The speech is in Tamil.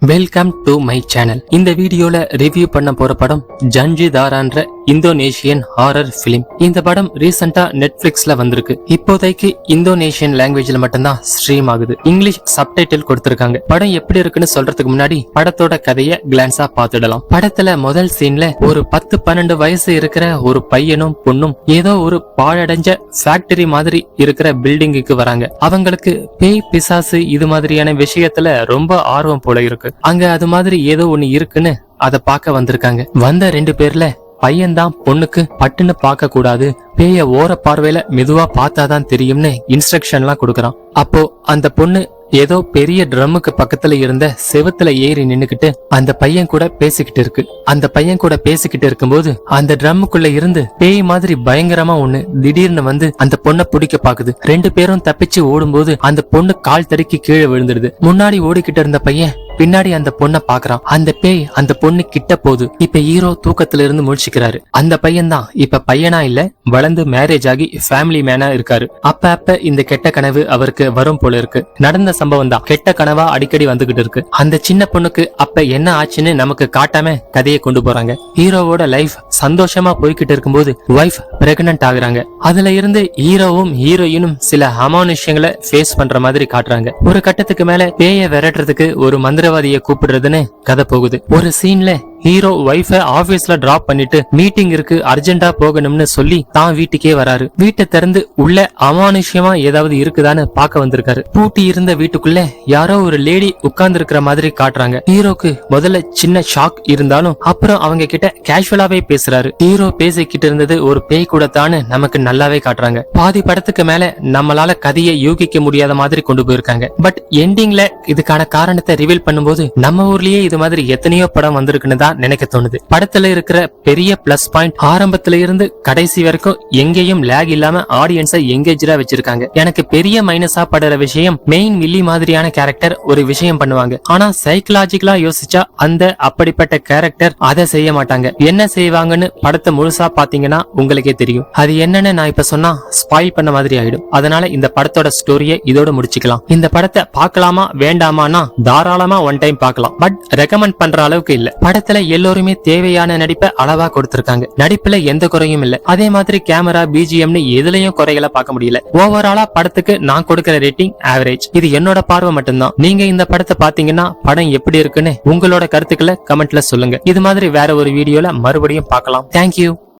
Welcome to my channel. இந்த வீடியோல ரிவ்யூ பண்ண போற படம் ஜஞ்சிதாரான்ற இந்தோனேஷியன் ஹாரர் பிலிம். இந்த படம் ரீசெண்டா நெட்ஃபிளிக்ஸ்ல வந்திருக்கு. இப்போதைக்கு இந்தோனேஷியன் லாங்குவேஜ்ல மட்டும்தான் ஸ்ட்ரீம் ஆகுது. இங்கிலீஷ் சப்டைட்டில் கொடுத்திருக்காங்க. படம் எப்படி இருக்குன்னு சொல்றதுக்கு முன்னாடி படத்தோட கதையை கிளான்ஸா பாத்துடலாம். படத்துல முதல் சீன்ல ஒரு 10-12 வயசு இருக்கிற ஒரு பையனும் பொண்ணும் ஏதோ ஒரு பாழடைஞ்ச ஃபேக்டரி மாதிரி இருக்கிற பில்டிங்குக்கு வராங்க. அவங்களுக்கு பேய் பிசாசு இது மாதிரியான விஷயத்துல ரொம்ப ஆர்வம் போல இருக்கு. அங்க அது மாதிரி ஏதோ ஒண்ணு இருக்குன்னு அத பாக்க வந்திருக்காங்க. வந்த 2 பேர்ல பையன்தான் பொண்ணுக்கு பட்டுன்னு பார்க்க கூடாது, பேய ஓர பார்வையில மெதுவா பார்த்தாதான் தெரியும்னு இன்ஸ்ட்ரக்ஷன்லாம் கொடுக்கறான். அப்போ அந்த பொண்ணு ஏதோ பெரிய ட்ரம்முக்கு பக்கத்துல இருந்த செவத்துல ஏறி நின்னுக்கிட்டு அந்த பையன் கூட பேசிக்கிட்டு இருக்கு. அந்த பையன் கூட பேசிக்கிட்டு இருக்கும்போது அந்த ட்ரம்முக்குள்ள இருந்து பேய் மாதிரி பயங்கரமா ஒண்ணு திடீர்னு வந்து அந்த பொண்ணை பிடிக்க பாக்குது. 2 பேரும் தப்பிச்சு ஓடும்போது அந்த பொண்ணு கால் தடுக்கி கீழே விழுந்துடுது. முன்னாடி ஓடிக்கிட்டு இருந்த பையன் பின்னாடி அந்த பொண்ணை பாக்குறான். அந்த பேய் அந்த பொண்ணு கிட்ட போகுது. இப்ப ஹீரோ தூக்கத்துல இருந்து முழிச்சுக்கிறாரு. அந்த பையன் தான் இப்ப பையனா இல்ல, வளர்ந்து மேரேஜ் ஆகி ஃபேமிலி மேனா இருக்காரு. அப்ப இந்த கெட்ட கனவு அவருக்கு வரும் போல இருக்கு. நடந்த சம்பவம் தான் கெட்ட கனவா அடிக்கடி வந்துகிட்டு இருக்கு. அந்த சின்ன பொண்ணுக்கு அப்ப என்ன ஆச்சுன்னு நமக்கு காட்டாம கதையை கொண்டு போறாங்க. ஹீரோவோட லைஃப் சந்தோஷமா போய்கிட்டு இருக்கும்போது வைஃப் பிரெக்னன்ட் ஆகுறாங்க. அதுல இருந்து ஹீரோவும் ஹீரோயினும் சில அமானுஷ்யங்களை ஃபேஸ் பண்ற மாதிரி காட்டுறாங்க. ஒரு கட்டத்துக்கு மேல பேய விரட்டுறதுக்கு ஒரு மந்திரவாதியை கூப்பிடுறதுன்னு கதை போகுது. ஒரு சீன்ல ஹீரோ வைஃப ஆபீஸ்ல டிராப் பண்ணிட்டு மீட்டிங் இருக்கு அர்ஜென்டா போகணும்னு சொல்லி தான் வீட்டுக்கே வராரு. வீட்டை திறந்து உள்ள அமானுஷ்யமா ஏதாவது இருக்குதான்னு பாக்க வந்திருக்காரு. பூட்டி இருந்த வீட்டுக்குள்ள யாரோ ஒரு லேடி உட்கார்ந்து இருக்கிற மாதிரி காட்டுறாங்க. ஹீரோக்கு முதல்ல சின்ன ஷாக் இருந்தாலும் அப்புறம் அவங்க கிட்ட கேஷுவலாவே பேசுறாரு. ஹீரோ பேசிக்கிட்டு இருந்தது ஒரு பேய் கூட தான்னு நமக்கு நல்லாவே காட்டுறாங்க. பாதி படத்துக்கு மேல நம்மளால கதையை யூகிக்க முடியாத மாதிரி கொண்டு போயிருக்காங்க. பட் எண்டிங்ல இதுக்கான காரணத்தை ரிவீல் பண்ணும்போது நம்ம ஊர்லயே இது மாதிரி எத்தனையோ படம் வந்திருக்குன்னு தான் நினைக்க தோணுது. படத்துல இருக்கிற பெரிய பிளஸ் பாயிண்ட் ஆரம்பத்துல இருந்து கடைசி வரைக்கும் எங்கேயும் லேக் இல்லாம ஆடியன்ஸை எங்கேஜா வச்சிருக்காங்க. எனக்கு பெரிய மைனஸா படுற விஷயம் மெயின் வில்லி மாதிரியான கேரக்டர் ஒரு விஷயம் பண்ணுவாங்க. ஆனா சைக்கலாஜிக்கலா யோசிச்சா அந்த அப்படிப்பட்ட கேரக்டர் அதை செய்ய மாட்டாங்க. என்ன செய்வாங்கன்னு படத்தை முழுசா பாத்தீங்கன்னா உங்களுக்கே தெரியும். அது என்னன்னு நான் இப்ப சொன்னா ஸ்பாயில் பண்ண மாதிரி ஆயிடும். அதனால இந்த படத்தோட ஸ்டோரியை இதோட முடிச்சுக்கலாம். இந்த படத்தை பார்க்கலாமா வேண்டாமானா தாராளமா ஒன் டைம் பார்க்கலாம். பட் ரெக்கமெண்ட் பண்ற அளவுக்கு இல்ல. படத்துல எல்லோருமே தேவையான நடிப்பை அளவா கொடுத்திருக்காங்க. நடிப்புல எந்த குறையும் இல்ல. அதே மாதிரி கேமரா பிஜிஎம்னு எதுலயும் குறைகளை பார்க்க முடியல. ஓவராலா படத்துக்கு நான் கொடுக்கிற ரேட்டிங் ஆவரேஜ். இது என்னோட பார்வை மட்டும்தான். நீங்க இந்த படத்தை பாத்தீங்கன்னா படம் எப்படி இருக்குன்னு உங்களோட கருத்துக்களை கமெண்ட்ல சொல்லுங்க. இது மாதிரி வேற ஒரு வீடியோல மறுபடியும் பார்க்கலாம். தேங்க்யூ.